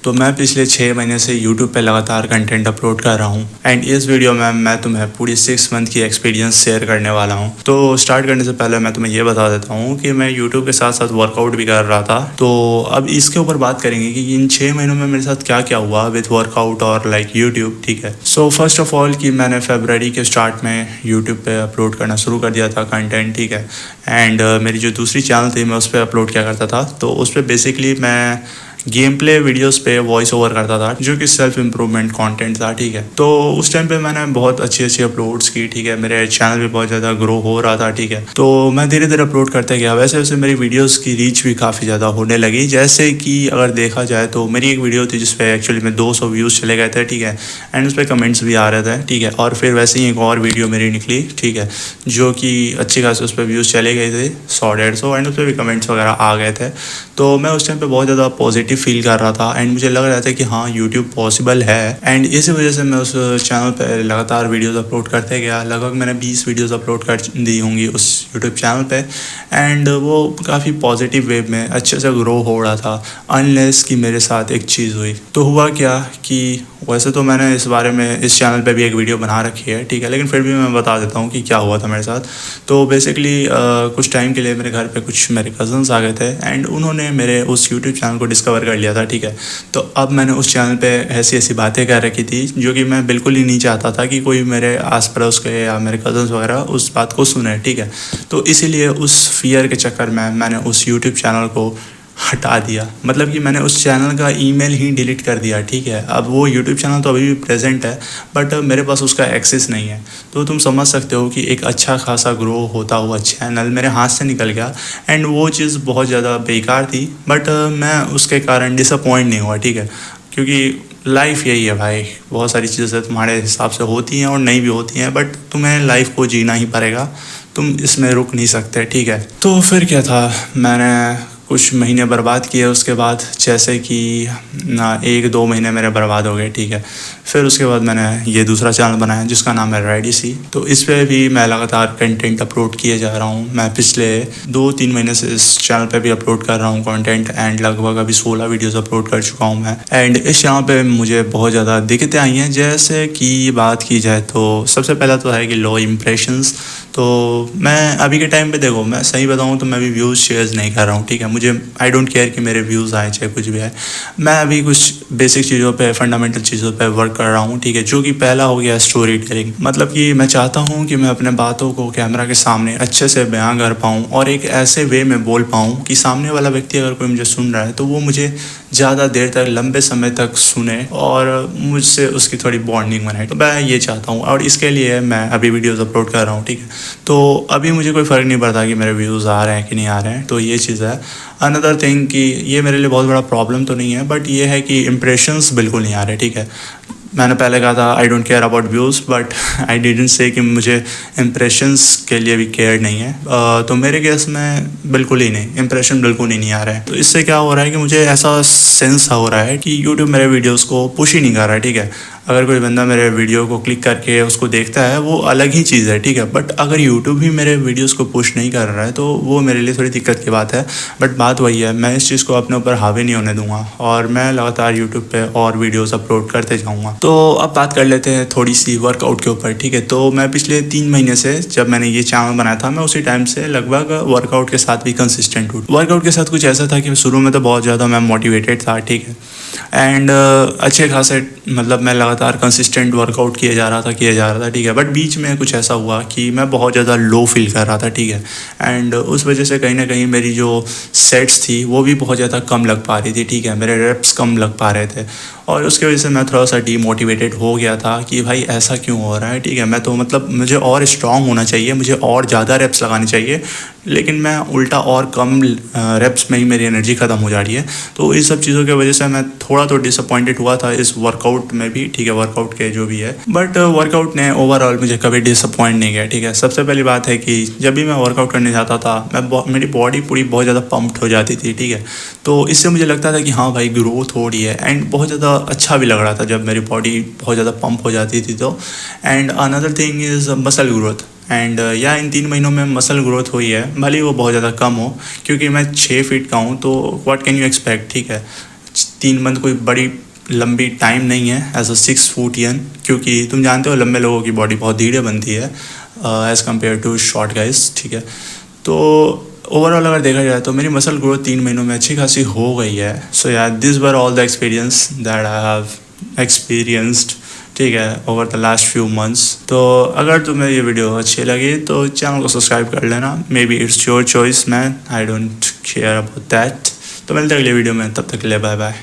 तो मैं पिछले 6 महीने से YouTube पे लगातार कंटेंट अपलोड कर रहा हूँ एंड इस वीडियो में मैं तुम्हें पूरी 6 मंथ की एक्सपीरियंस शेयर करने वाला हूँ। तो स्टार्ट करने से पहले मैं तुम्हें ये बता देता हूँ कि मैं YouTube के साथ साथ वर्कआउट भी कर रहा था। तो अब इसके ऊपर बात करेंगे कि इन 6 महीनों में मेरे साथ क्या क्या हुआ विथ वर्कआउट और लाइक यूट्यूब। ठीक है, सो फर्स्ट ऑफ ऑल कि मैंने फरवरी के स्टार्ट में यूट्यूब पे अपलोड करना शुरू कर दिया था कंटेंट। ठीक है, एंड मेरी जो दूसरी चैनल थी मैं उस पर अपलोड क्या करता था, तो उस पर बेसिकली मैं गेम प्ले वीडियोस पे वॉइस ओवर करता था जो कि सेल्फ इम्प्रूवमेंट कंटेंट था। ठीक है, तो उस टाइम पे मैंने बहुत अच्छी अच्छी अपलोड्स की। ठीक है, मेरे चैनल भी बहुत ज़्यादा ग्रो हो रहा था। ठीक है, तो मैं धीरे धीरे अपलोड करते गया, वैसे वैसे मेरी वीडियोस की रीच भी काफ़ी ज़्यादा होने लगी। जैसे कि अगर देखा जाए तो मेरी एक वीडियो थी जिसपे एक्चुअली में 200 व्यूज़ चले गए थे। ठीक है, एंड उस पर कमेंट्स भी आ रहे थे। ठीक है, और फिर वैसे ही एक और वीडियो मेरी निकली। ठीक है, जो कि अच्छी खासी उस पर व्यूज़ चले गए थे 100-150 एंड उस पर भी कमेंट्स वगैरह आ गए थे। तो मैं उस टाइम पे बहुत ज़्यादा पॉजिटिव फील कर रहा था एंड मुझे लग रहा था कि हाँ यूट्यूब पॉसिबल है। एंड इसी वजह से मैं उस चैनल पे लगातार वीडियोस अपलोड करते गया। लगभग मैंने 20 वीडियोस अपलोड कर दी होंगी उस यूट्यूब चैनल पे एंड वो काफ़ी पॉजिटिव वे में अच्छे से ग्रो हो रहा था, अनलेस कि मेरे साथ एक चीज़ हुई। तो हुआ क्या कि वैसे तो मैंने इस बारे में इस चैनल पे भी एक वीडियो बना रखी है। ठीक है, लेकिन फिर भी मैं बता देता हूँ कि क्या हुआ था मेरे साथ। तो बेसिकली कुछ टाइम के लिए मेरे घर पे कुछ मेरे कज़न्स आ गए थे एंड उन्होंने मेरे उस यूट्यूब चैनल को डिस्कवर कर लिया था। ठीक है, तो अब मैंने उस चैनल पे ऐसी ऐसी बातें कर रखी थी जो कि मैं बिल्कुल ही नहीं चाहता था कि कोई मेरे आस पड़ोस के या मेरे कज़न्स वगैरह उस बात को सुने। ठीक है, तो इसीलिए उस फियर के चक्कर में मैंने उस यूट्यूब चैनल को हटा दिया, मतलब कि मैंने उस चैनल का ईमेल ही डिलीट कर दिया। ठीक है, अब वो यूट्यूब चैनल तो अभी भी प्रेजेंट है बट मेरे पास उसका एक्सेस नहीं है। तो तुम समझ सकते हो कि एक अच्छा खासा ग्रो होता हुआ चैनल मेरे हाथ से निकल गया एंड वो चीज़ बहुत ज़्यादा बेकार थी बट मैं उसके कारण डिसअपॉइंट नहीं हुआ। ठीक है, क्योंकि लाइफ यही है भाई, बहुत सारी चीज़ें तुम्हारे हिसाब से होती हैं और नहीं भी होती हैं बट तुम्हें लाइफ को जीना ही पड़ेगा, तुम इसमें रुक नहीं सकते। ठीक है, तो फिर क्या था, मैंने कुछ महीने बर्बाद किए उसके बाद, जैसे कि ना 1-2 महीने मेरे बर्बाद हो गए। ठीक है, फिर उसके बाद मैंने ये दूसरा चैनल बनाया जिसका नाम है रेडिसी। तो इस पर भी मैं लगातार कंटेंट अपलोड किए जा रहा हूँ। मैं पिछले 2-3 महीने से इस चैनल पे भी अपलोड कर रहा हूँ कंटेंट एंड लगभग अभी 16 वीडियोस अपलोड कर चुका हूँ मैं। एंड इस चैनल पे मुझे बहुत ज़्यादा दिक्कतें आई हैं। जैसे कि बात की जाए तो सबसे पहला तो है कि लो इम्प्रेशंस। तो मैं अभी के टाइम पे देखो, मैं सही बताऊँ तो मैं अभी व्यूज़ शेयर्स नहीं कर रहा हूँ। ठीक है, मुझे आई डोंट केयर कि मेरे व्यूज़ आए चाहे कुछ भी आए। मैं अभी कुछ बेसिक चीज़ों पे, फंडामेंटल चीज़ों पे वर्क कर रहा हूँ। ठीक है, जो कि पहला हो गया स्टोरी टेलिंग, मतलब कि मैं चाहता हूँ कि मैं अपने बातों को कैमरा के सामने अच्छे से बयां कर पाऊँ और एक ऐसे वे में बोल पाऊँ कि सामने वाला व्यक्ति अगर कोई मुझे सुन रहा है तो वो मुझे ज़्यादा देर तक, लंबे समय तक सुने और मुझसे उसकी थोड़ी बॉन्डिंग बनाए। तो मैं ये चाहता हूँ और इसके लिए मैं अभी वीडियोज़ अपलोड कर रहा हूँ। ठीक है, तो अभी मुझे कोई फ़र्क नहीं पड़ता कि मेरे व्यूज़ आ रहे हैं कि नहीं आ रहे हैं। तो ये चीज़ है। अनदर थिंग कि ये मेरे लिए बहुत बड़ा प्रॉब्लम तो नहीं है बट ये है कि इम्प्रेशंस बिल्कुल नहीं आ रहे। ठीक है, मैंने पहले कहा था I don't care about views but I didn't say कि मुझे इम्प्रेशंस के लिए भी केयर नहीं है। तो मेरे केस में बिल्कुल ही नहीं, इम्प्रेशन बिल्कुल ही नहीं आ रहा है। तो इससे क्या हो रहा है कि मुझे ऐसा सेंस हो रहा है कि यूट्यूब मेरे वीडियोस को पुश ही नहीं कर रहा है। ठीक है, अगर कोई बंदा मेरे वीडियो को क्लिक करके उसको देखता है वो अलग ही चीज़ है। ठीक है, बट अगर यूट्यूब ही मेरे वीडियोस को पुश नहीं कर रहा है तो वो मेरे लिए थोड़ी दिक्कत की बात है। बट बात वही है, मैं इस चीज़ को अपने ऊपर हावी नहीं होने दूंगा और मैं लगातार यूट्यूब पे और वीडियोस अपलोड करते जाऊँगा। तो अब बात कर लेते हैं थोड़ी सी वर्कआउट के ऊपर। ठीक है, तो मैं पिछले 3 महीने से, जब मैंने ये चैनल बनाया था, मैं उसी टाइम से लगभग वर्कआउट के साथ भी कंसिस्टेंट हूँ। वर्कआउट के साथ कुछ ऐसा था कि शुरू में तो बहुत ज़्यादा मैं मोटिवेटेड था। ठीक है, एंड अच्छे खासे, मतलब मैं लगातार कंसिस्टेंट वर्कआउट किए जा रहा था। ठीक है, बट बीच में कुछ ऐसा हुआ कि मैं बहुत ज़्यादा लो फील कर रहा था। ठीक है, एंड उस वजह से कहीं ना कहीं मेरी जो सेट्स थी वो भी बहुत ज़्यादा कम लग पा रही थी। ठीक है, मेरे रेप्स कम लग पा रहे थे और उसकी वजह से मैं थोड़ा सा डीमोटिवेटेड हो गया था कि भाई ऐसा क्यों हो रहा है। ठीक है, मैं तो मतलब मुझे और स्ट्रांग होना चाहिए, मुझे और ज़्यादा रेप्स लगाने चाहिए, लेकिन मैं उल्टा और कम रेप्स में ही मेरी एनर्जी ख़त्म हो जा रही है। तो इस सब चीज़ों की वजह से मैं थोड़ा तो डिसअपॉइंटेड हुआ था इस वर्कआउट में भी। ठीक है, वर्कआउट के जो भी है, बट वर्कआउट ने ओवरऑल मुझे कभी डिसअपॉइंट नहीं किया। ठीक है, सबसे पहली बात है कि जब भी मैं वर्कआउट करने जाता था मेरी बॉडी पूरी बहुत ज़्यादा पम्प्ड हो जाती थी। ठीक है, तो इससे मुझे लगता था कि हाँ भाई ग्रोथ हो रही है एंड बहुत ज़्यादा अच्छा भी लग रहा था जब मेरी बॉडी बहुत ज़्यादा पंप हो जाती थी। तो and another thing is muscle growth. And या इन 3 महीनों में मसल ग्रोथ हुई है, भले वो बहुत ज़्यादा कम हो क्योंकि मैं 6 फीट का हूँ। तो व्हाट कैन यू एक्सपेक्ट। ठीक है, 3 मंथ कोई बड़ी लंबी टाइम नहीं है एज अ 6 फुटियन, क्योंकि तुम जानते हो लंबे लोगों की बॉडी बहुत धीरे बनती है as compared to short guys, ठीक है। तो ओवरऑल अगर देखा जाए तो मेरी मसल ग्रोथ 3 महीनों में अच्छी खासी हो गई है। सो यार this were all the experience that I have experienced, ठीक है, over the last few months. तो अगर तुम्हें ये वीडियो अच्छी लगी तो चैनल को सब्सक्राइब कर लेना। May be it's your choice man, I don't care about that. तो मिलते हैं अगले वीडियो में, तब तक के लिए बाय बाय।